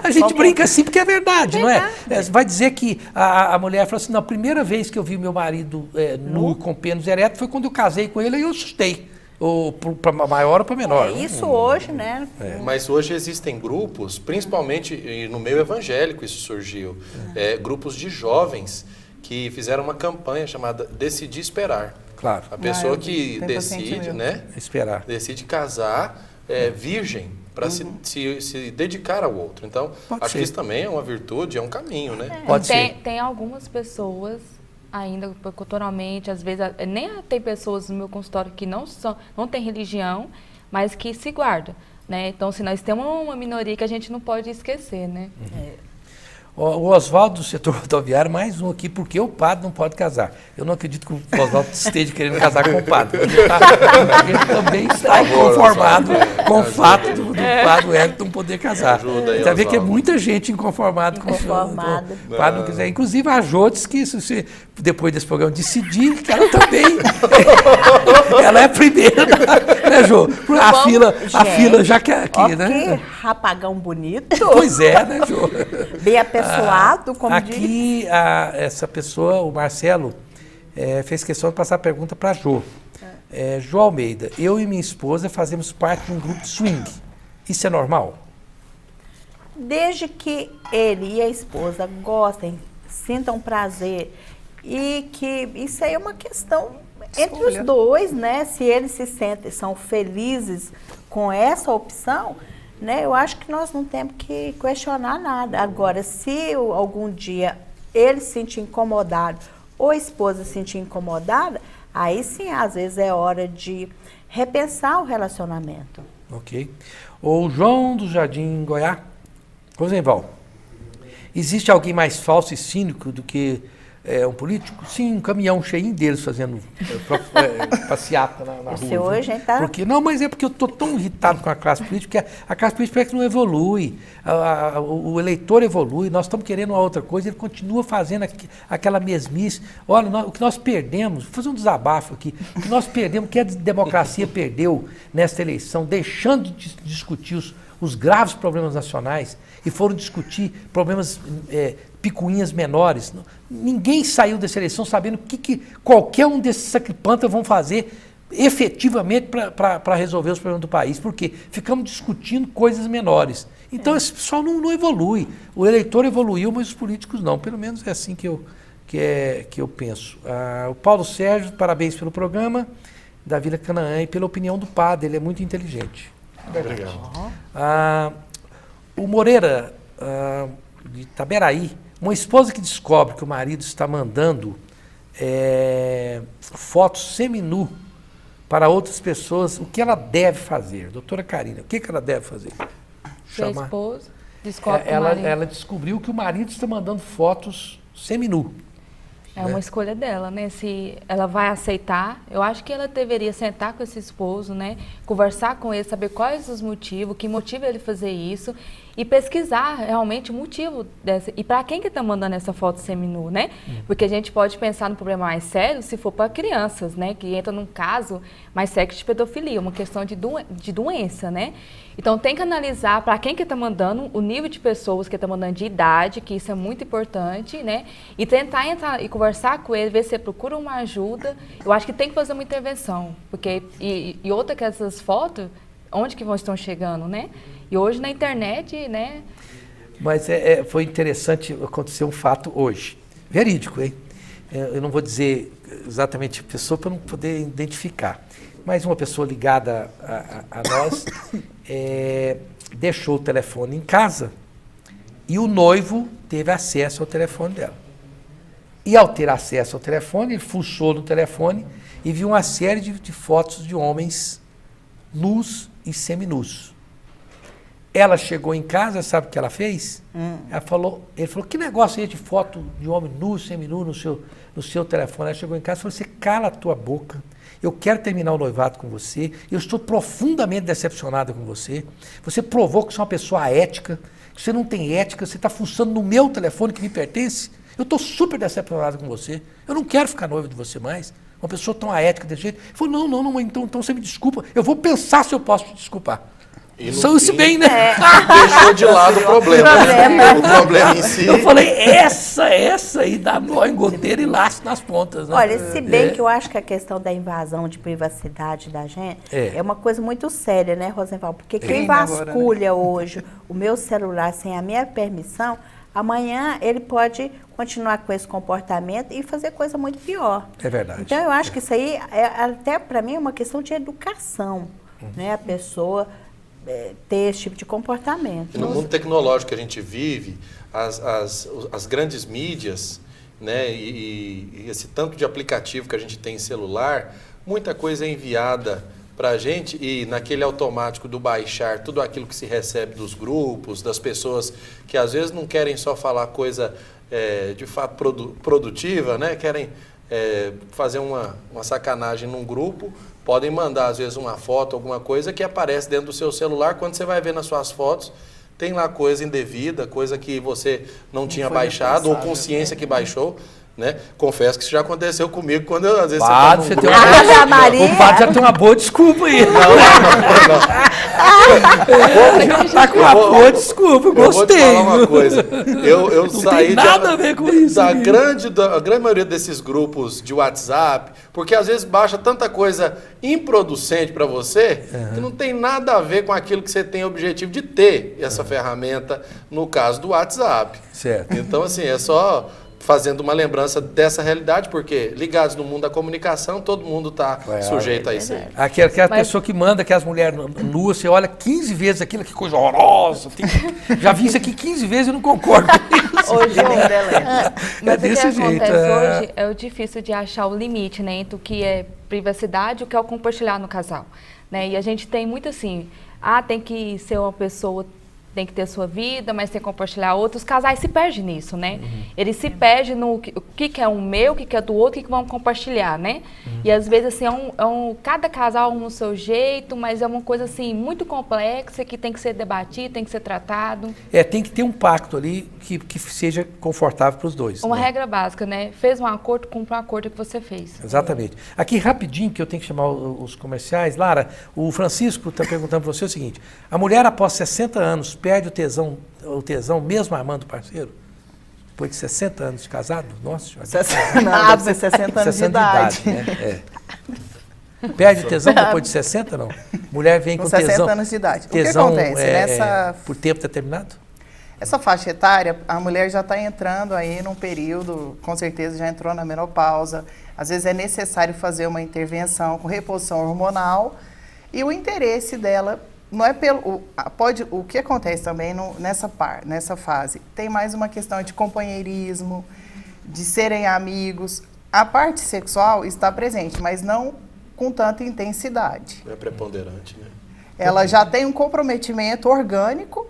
A gente brinca assim porque é verdade, não é? Vai dizer que a mulher falou assim, não, a primeira vez que eu vi meu marido nu com pênis ereto foi quando eu casei com ele e eu assustei. Ou para maior ou para menor. Isso hoje, né? Mas hoje existem grupos, principalmente no meio evangélico isso surgiu, grupos de jovens que fizeram uma campanha chamada Decidi Esperar. Claro. A pessoa eu que tenho paciente decide, meu. né? Esperar. Decide casar virgem para se dedicar ao outro. Então, Pode acho ser. que isso também é uma virtude, é um caminho, né? Pode ser. Tem algumas pessoas ainda culturalmente, às vezes, nem tem pessoas no meu consultório que não têm religião, mas que se guardam, né? Então, se nós temos uma minoria que a gente não pode esquecer, né? O Oswaldo do setor rodoviário, mais um aqui, porque o padre não pode casar. Eu não acredito que o Oswaldo esteja querendo casar com o padre. Ele também está inconformado com o fato do padre Wellington não poder casar. Ajuda aí, Você vê que é Oswaldo. muita gente inconformada com o Inconformada. o padre não quiser. Inclusive a Jô disse que se você, depois desse programa, decidir que ela também ela é a primeira, né, Jô? A fila já que aqui, né? Que rapagão bonito. Pois é, né, Jô? Bem apessoado, como diz. Aqui, essa pessoa, o Marcelo, fez questão de passar a pergunta para a Jô. Jô Almeida, eu e minha esposa fazemos parte de um grupo de swing. Isso é normal? Desde que ele e a esposa gostem, sintam prazer e que isso aí é uma questão entre os dois, né? Se eles se sentem, são felizes com essa opção, né? Eu acho que nós não temos que questionar nada. Agora, se algum dia ele se sentir incomodado ou a esposa se sentir incomodada, aí sim, às vezes é hora de repensar o relacionamento. Ok. O João do Jardim Goiás. Rosenval, existe alguém mais falso e cínico do que um político? Sim, um caminhão cheinho deles fazendo passeata na rua. Você hoje, hein, tá? Porque, não, mas é porque eu estou tão irritado com a classe política, que a classe política parece que não evolui, o eleitor evolui, nós estamos querendo uma outra coisa, ele continua fazendo aquela mesmice. Olha, o que nós perdemos, vou fazer um desabafo aqui, o que nós perdemos, que a democracia perdeu nesta eleição, deixando de discutir os graves problemas nacionais e foram discutir problemas picuinhas menores. Ninguém saiu dessa eleição sabendo o que qualquer um desses sacripantas vão fazer efetivamente para resolver os problemas do país, porque ficamos discutindo coisas menores. Então esse pessoal não evolui. O eleitor evoluiu, mas os políticos não. Pelo menos é assim que eu penso. O Paulo Sérgio, parabéns pelo programa da Vila Canaã e pela opinião do padre, ele é muito inteligente. Obrigado. O Moreira, de Itaberaí, uma esposa que descobre que o marido está mandando fotos seminu para outras pessoas, o que ela deve fazer? Doutora Karina, o que ela deve fazer? Sua esposa descobre que o marido... Ela descobriu que o marido está mandando fotos seminu. É uma escolha dela, né? Se ela vai aceitar, eu acho que ela deveria sentar com esse esposo, né? Conversar com ele, saber quais os motivos, que motiva ele fazer isso e pesquisar realmente o motivo dessa. E para quem que está mandando essa foto seminu, né? Porque a gente pode pensar no problema mais sério se for para crianças, né? Que entra num caso mais sério de pedofilia, uma questão de doença, né? Então tem que analisar para quem que está mandando, o nível de pessoas que está mandando de idade, que isso é muito importante, né? E tentar entrar e conversar com ele, ver se ele procura uma ajuda. Eu acho que tem que fazer uma intervenção, porque e outra que essas fotos, onde que estão chegando, né? E hoje na internet, né? Mas foi interessante acontecer um fato hoje, verídico, hein? Eu não vou dizer exatamente a pessoa para não poder identificar, mas uma pessoa ligada a nós deixou o telefone em casa e o noivo teve acesso ao telefone dela. E ao ter acesso ao telefone, ele fuçou no telefone e viu uma série de fotos de homens nus e seminus. Ela chegou em casa, sabe o que ela fez? Ele falou, que negócio é esse de foto de homem nu, seminu no seu telefone? Ela chegou em casa e falou, você cala a tua boca, eu quero terminar o noivado com você, eu estou profundamente decepcionada com você, você provou que você é uma pessoa ética, que você não tem ética, você está fuçando no meu telefone que me pertence, eu estou super decepcionada com você, eu não quero ficar noivo de você mais, uma pessoa tão aética desse jeito. Ele falou, não, então você me desculpa, eu vou pensar se eu posso te desculpar. São isso bem, né? Deixou de lado o problema. Né? O problema em si. Eu falei, essa aí dá nó em goteira e laço nas pontas. Né? Olha, se bem que eu acho que a questão da invasão de privacidade da gente é uma coisa muito séria, né, Rosenval? Porque quem vasculha hoje o meu celular sem a minha permissão, Amanhã ele pode continuar com esse comportamento e fazer coisa muito pior. É verdade. Então eu acho que isso aí, até para mim, é uma questão de educação, né? A pessoa ter esse tipo de comportamento. E no mundo tecnológico que a gente vive, as grandes mídias, né, e esse tanto de aplicativo que a gente tem em celular, muita coisa é enviada para a gente e naquele automático do baixar tudo aquilo que se recebe dos grupos, das pessoas que às vezes não querem só falar coisa de fato produtiva, né, querem fazer uma sacanagem num grupo, podem mandar às vezes uma foto, alguma coisa que aparece dentro do seu celular, quando você vai ver nas suas fotos, tem lá coisa indevida, coisa que você não tinha baixado ou consciência que baixou. Né? Confesso que isso já aconteceu comigo quando eu, às vezes Padre, você você tá tem num grupo. o padre já tem uma boa desculpa aí. Não. Já tá com uma boa desculpa, eu Eu vou te gostei. falar uma coisa. Eu Não saí tem nada a ver com isso. da grande maioria desses grupos de WhatsApp, porque às vezes baixa tanta coisa improducente para você que não tem nada a ver com aquilo que você tem objetivo de ter essa ferramenta, no caso do WhatsApp. Certo. Então, assim, é só fazendo uma lembrança dessa realidade, porque ligados no mundo da comunicação, todo mundo está sujeito a isso aí. Aquela pessoa que manda que as mulheres nuas, você olha 15 vezes aquilo, que coisa horrorosa. Já vi isso aqui 15 vezes e não concordo com isso. Hoje Mas o que desse acontece jeito, hoje é o difícil de achar o limite, né, entre o que é privacidade e o que é o compartilhar no casal, né? E a gente tem muito assim, tem que ser uma pessoa, tem que ter sua vida, mas tem que compartilhar outros. Os casais se perdem nisso, né? Eles se perdem no o que é um meu, o que é do outro, o que vamos compartilhar, né? E às vezes, assim, cada casal no seu jeito, mas é uma coisa, assim, muito complexa, que tem que ser debatido, tem que ser tratado. Tem que ter um pacto ali que seja confortável para os dois. Uma né? regra básica, né? Fez um acordo, cumpre um acordo que você fez. Exatamente. Aqui, rapidinho, que eu tenho que chamar os comerciais. Lara, o Francisco está perguntando para você o seguinte: a mulher, após 60 anos, perde o tesão mesmo amando o parceiro? Depois de 60 anos de casado? Nossa, Não, deve ser 60 anos de idade. né? Perde o tesão depois de 60, não? Mulher vem com 60 tesão. anos de idade. O que Tesão acontece? por tempo determinado? Essa faixa etária, a mulher já está entrando aí num período, com certeza já entrou na menopausa. Às vezes é necessário fazer uma intervenção com reposição hormonal. E o interesse dela não é pelo... o que acontece também nessa fase? Tem mais uma questão de companheirismo, de serem amigos. A parte sexual está presente, mas não com tanta intensidade. É preponderante, né? Ela já tem um comprometimento orgânico.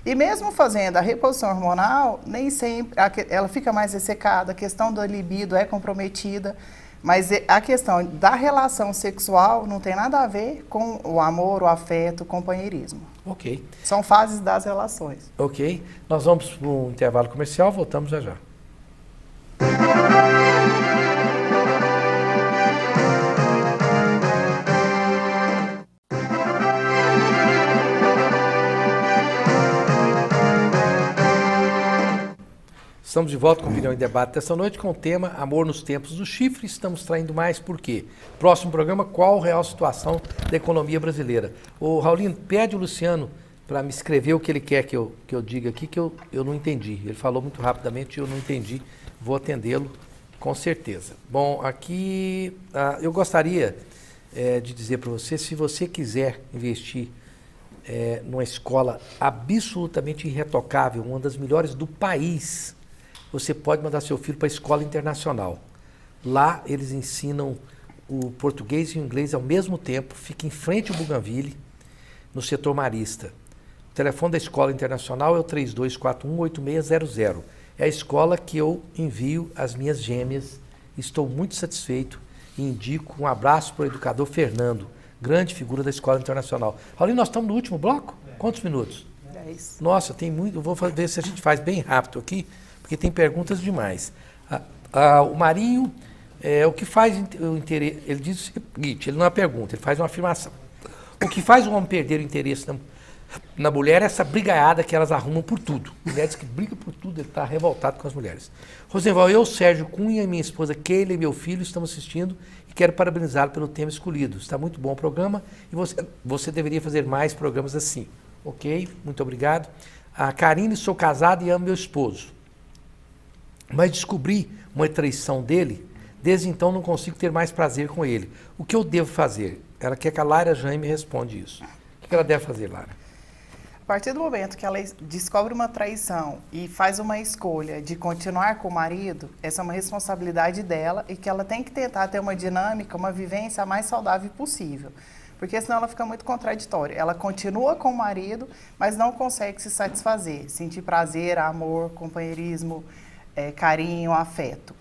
E mesmo fazendo a reposição hormonal, nem sempre ela fica mais ressecada, a questão da libido é comprometida, mas a questão da relação sexual não tem nada a ver com o amor, o afeto, o companheirismo. Ok. São fases das relações. Ok. Nós vamos para um intervalo comercial, voltamos já já. Estamos de volta com Opinião em Debate desta noite com o tema Amor nos Tempos do Chifre. Estamos traindo mais por quê? Próximo programa, qual a real situação da economia brasileira? O Raulino, pede o Luciano para me escrever o que ele quer que eu diga aqui, que eu não entendi. Ele falou muito rapidamente e eu não entendi. Vou atendê-lo com certeza. Bom, aqui eu gostaria de dizer para você, se você quiser investir numa escola absolutamente irretocável, uma das melhores do país, você pode mandar seu filho para a escola internacional. Lá eles ensinam o português e o inglês ao mesmo tempo, fica em frente ao Bougainville, no setor marista. O telefone da escola internacional é o 3241-8600. É a escola que eu envio as minhas gêmeas. Estou muito satisfeito e indico um abraço para o educador Fernando, grande figura da escola internacional. Raulino, nós estamos no último bloco? Quantos minutos? 10. Nossa, tem muito. Eu vou ver se a gente faz bem rápido aqui, porque tem perguntas demais. O Marinho, o que faz o interesse... Ele diz o seguinte, ele não é uma pergunta, ele faz uma afirmação. O que faz o homem perder o interesse na mulher é essa brigaiada que elas arrumam por tudo. Mulheres que brigam por tudo, ele está revoltado com as mulheres. Rosenval, eu, Sérgio Cunha e minha esposa Keila e meu filho estamos assistindo e quero parabenizá-lo pelo tema escolhido. Está muito bom o programa e você deveria fazer mais programas assim. Ok, muito obrigado. A Karine, sou casada e amo meu esposo. Mas descobri uma traição dele, desde então não consigo ter mais prazer com ele. O que eu devo fazer? Ela quer que a Lara Jane me responda isso. O que ela deve fazer, Lara? A partir do momento que ela descobre uma traição e faz uma escolha de continuar com o marido, essa é uma responsabilidade dela e que ela tem que tentar ter uma dinâmica, uma vivência a mais saudável possível. Porque senão ela fica muito contraditória. Ela continua com o marido, mas não consegue se satisfazer, sentir prazer, amor, companheirismo, carinho, afeto.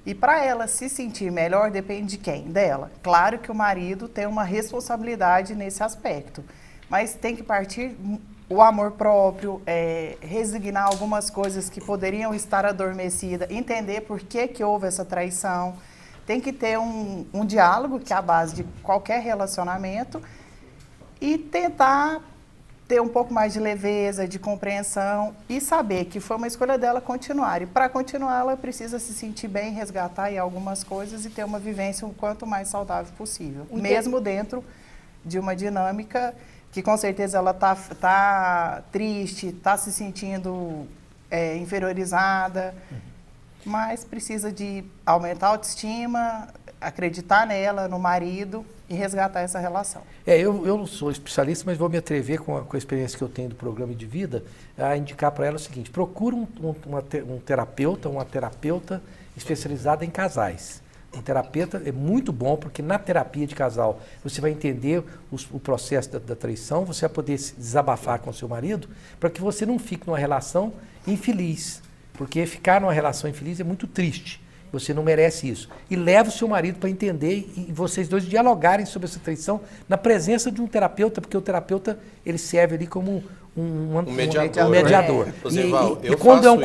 E para ela se sentir melhor, depende de quem? Dela. Claro que o marido tem uma responsabilidade nesse aspecto, mas tem que partir o amor próprio, resignar algumas coisas que poderiam estar adormecidas, entender por que houve essa traição. Tem que ter um diálogo, que é a base de qualquer relacionamento, e tentar ter um pouco mais de leveza, de compreensão e saber que foi uma escolha dela continuar. E para continuar, ela precisa se sentir bem, resgatar aí algumas coisas e ter uma vivência o quanto mais saudável possível. Mesmo dentro de uma dinâmica que com certeza ela tá triste, está se sentindo inferiorizada, mas precisa de aumentar a autoestima, acreditar nela, no marido e resgatar essa relação. Eu não sou especialista, mas vou me atrever com a experiência que eu tenho do programa de vida a indicar para ela o seguinte: procura um terapeuta, uma terapeuta especializada em casais. Um terapeuta é muito bom, porque na terapia de casal você vai entender o processo da traição, você vai poder se desabafar com o seu marido, para que você não fique numa relação infeliz. Porque ficar numa relação infeliz é muito triste. Você não merece isso. E leva o seu marido para entender e vocês dois dialogarem sobre essa traição na presença de um terapeuta, porque o terapeuta ele serve ali como um mediador. E quando é um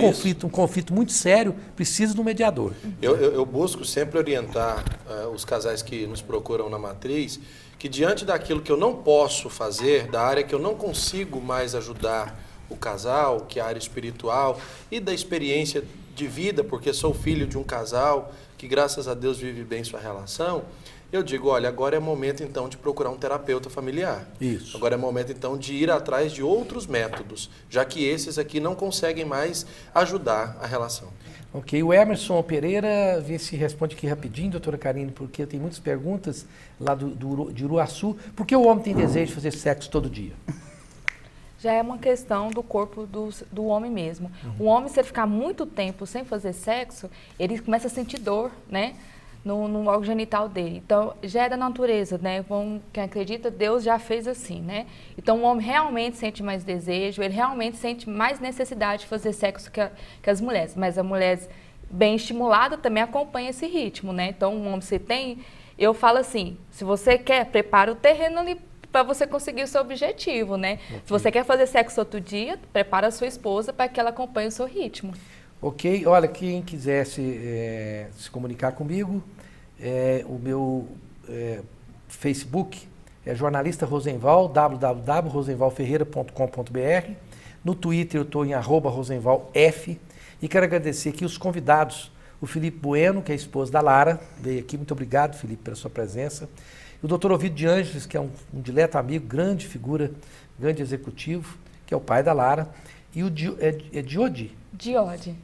conflito muito sério, precisa de um mediador. Eu busco sempre orientar os casais que nos procuram na matriz, que diante daquilo que eu não posso fazer, da área que eu não consigo mais ajudar o casal, que é a área espiritual, e da experiência de vida, porque sou filho de um casal que, graças a Deus, vive bem sua relação, eu digo, olha, agora é momento, então, de procurar um terapeuta familiar. Isso. Agora é momento, então, de ir atrás de outros métodos, já que esses aqui não conseguem mais ajudar a relação. Ok, o Emerson Pereira, vê se responde aqui rapidinho, doutora Karine, porque tem muitas perguntas lá de Uruaçu. Por que o homem tem desejo de fazer sexo todo dia? Já é uma questão do corpo do homem mesmo. O homem, se ele ficar muito tempo sem fazer sexo, ele começa a sentir dor, né? No órgão genital dele. Então, já é da natureza, né? Quem acredita, Deus já fez assim, né? Então, o homem realmente sente mais desejo, ele realmente sente mais necessidade de fazer sexo que as mulheres. Mas a mulher bem estimulada também acompanha esse ritmo, né? Então, um homem, você tem... Eu falo assim, se você quer, prepara o terreno ali para você conseguir o seu objetivo, né? Okay. Se você quer fazer sexo outro dia, prepara a sua esposa para que ela acompanhe o seu ritmo. Ok, olha, quem quiser se comunicar comigo, o meu Facebook é jornalista Rosenval, www.rosenvalferreira.com.br. No Twitter eu estou em @rosenvalf. E quero agradecer aqui os convidados, o Felipe Bueno, que é a esposa da Lara, veio aqui, muito obrigado, Felipe, pela sua presença. E o doutor Ovidio de Ângeles, que é um dileto amigo, grande figura, grande executivo, que é o pai da Lara. E o Diode? Diode.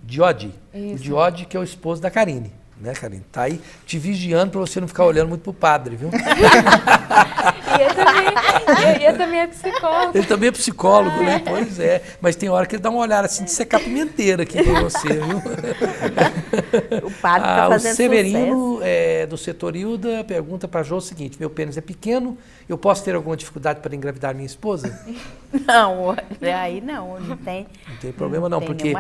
O Diode, que é o esposo da Karine. Né, Karine? Tá aí te vigiando para você não ficar olhando muito pro padre, viu? E ele também é psicólogo. Ele também é psicólogo, né? Pois é. Mas tem hora que ele dá uma olhada assim de secar pimenteira aqui pra você, viu? O padre tá fazendo o Severino, do setor Hilda, pergunta pra Jô o seguinte: meu pênis é pequeno, eu posso ter alguma dificuldade para engravidar minha esposa? Não, aí não tem. Não tem problema não, porque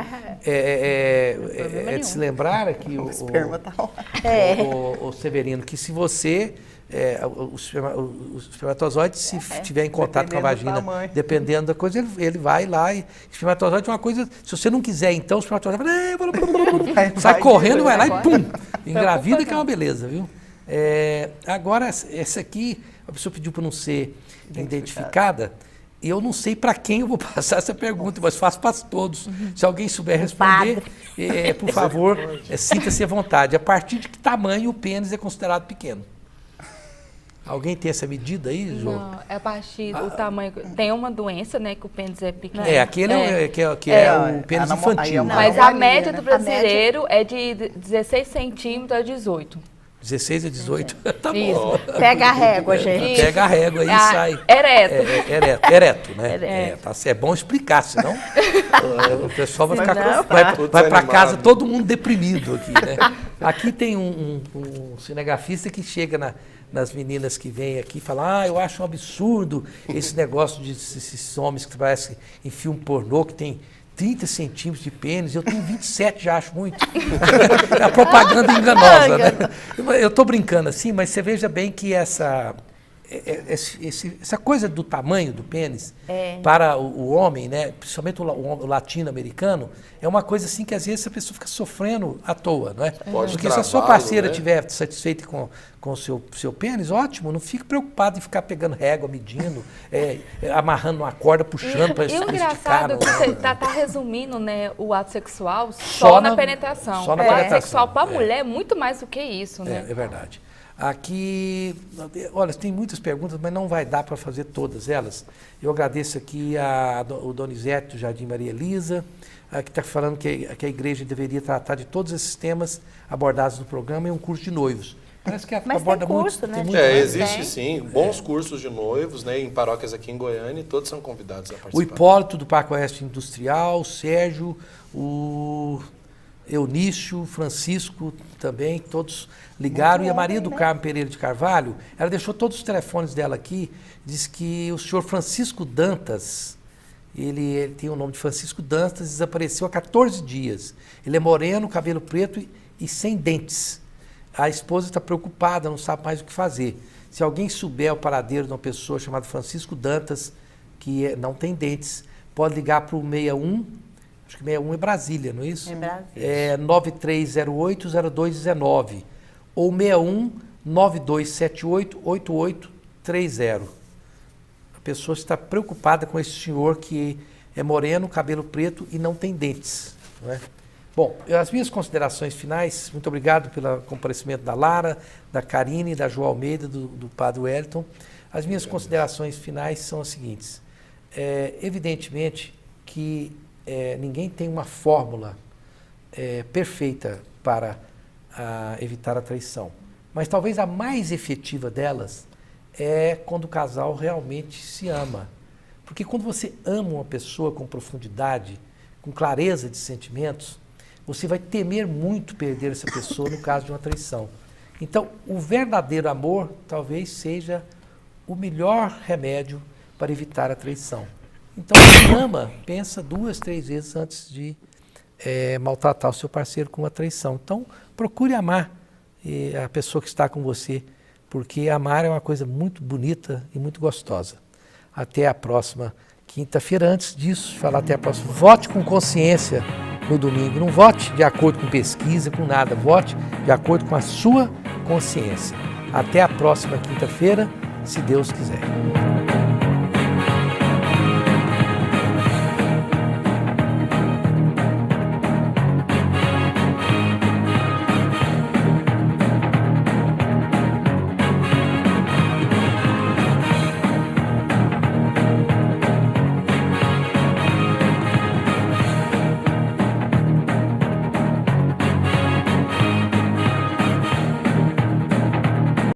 é de se lembrar que o Severino, que se você, o espermatozoide, se tiver em contato com a vagina, dependendo da coisa, ele vai lá e espermatozoide é uma coisa, se você não quiser, então o espermatozoide sai correndo, vai lá e pum, engravida, que é uma beleza, viu? Agora, essa aqui, a pessoa pediu para não ser identificada. E eu não sei para quem eu vou passar essa pergunta, mas faço para todos. Se alguém souber responder, por favor, sinta-se à vontade. A partir de que tamanho o pênis é considerado pequeno? Alguém tem essa medida aí, Jô? Não, é a partir do tamanho. Tem uma doença, né, que o pênis é pequeno. Aquele é o pênis infantil. Mas Não, a média do né? A brasileiro é de 16 centímetros a 18. 16 a 18, tá Isso. bom. Pega a régua, gente. Pega a régua aí e sai. Ereto. Ereto, né? É bom explicar, senão o pessoal vai ficar vai para casa todo mundo deprimido aqui, né? Aqui tem um cinegrafista que chega nas meninas que vêm aqui e fala: eu acho um absurdo esse negócio de esses homens que parecem em filme pornô, que tem 30 centímetros de pênis, eu tenho 27, já acho muito. É a propaganda enganosa, né? Eu estou brincando assim, mas você veja bem que essa coisa do tamanho do pênis para o homem, né, principalmente o latino-americano, é uma coisa assim que às vezes a pessoa fica sofrendo à toa, não é? Porque se a sua parceira estiver satisfeita com o seu pênis, ótimo, não fique preocupado em ficar pegando régua, medindo, amarrando uma corda, puxando para esticar. E o engraçado é que você está resumindo, né, o ato sexual só na penetração. Só na o ato penetração, sexual para a mulher é muito mais do que isso, né? É verdade. Aqui, olha, tem muitas perguntas, mas não vai dar para fazer todas elas. Eu agradeço aqui o Donizete do Jardim Maria Elisa, que está falando que a igreja deveria tratar de todos esses temas abordados no programa em um curso de noivos. Parece que aborda tem curso, muito. né? Existe sim, bons cursos de noivos, né, em paróquias aqui em Goiânia, e todos são convidados a participar. O Hipólito do Parque Oeste Industrial, o Sérgio, o Eunício, Francisco também, todos ligaram. E a Maria do Carmo Pereira de Carvalho, ela deixou todos os telefones dela aqui, diz que o senhor Francisco Dantas, ele tem o nome de Francisco Dantas, desapareceu há 14 dias. Ele é moreno, cabelo preto e sem dentes. A esposa está preocupada, não sabe mais o que fazer. Se alguém souber o paradeiro de uma pessoa chamada Francisco Dantas, que não tem dentes, pode ligar para o 61, acho que 61 é Brasília, não é isso? É Brasília. É 9308-0219 ou 61-9278-8830. A pessoa está preocupada com esse senhor que é moreno, cabelo preto e não tem dentes, não é? Bom, as minhas considerações finais, muito obrigado pelo comparecimento da Lara, da Karine, da João Almeida, do Padre Wellington. As minhas considerações finais são as seguintes. Evidentemente que ninguém tem uma fórmula perfeita para evitar a traição, mas talvez a mais efetiva delas é quando o casal realmente se ama. Porque quando você ama uma pessoa com profundidade, com clareza de sentimentos, você vai temer muito perder essa pessoa no caso de uma traição. Então, o verdadeiro amor talvez seja o melhor remédio para evitar a traição. Então, quem ama, pensa 2, 3 vezes antes de maltratar o seu parceiro com uma traição. Então, procure amar a pessoa que está com você, porque amar é uma coisa muito bonita e muito gostosa. Até a próxima quinta-feira. Antes disso, falar até a próxima. Vote com consciência no domingo. Não vote de acordo com pesquisa, com nada. Vote de acordo com a sua consciência. Até a próxima quinta-feira, se Deus quiser.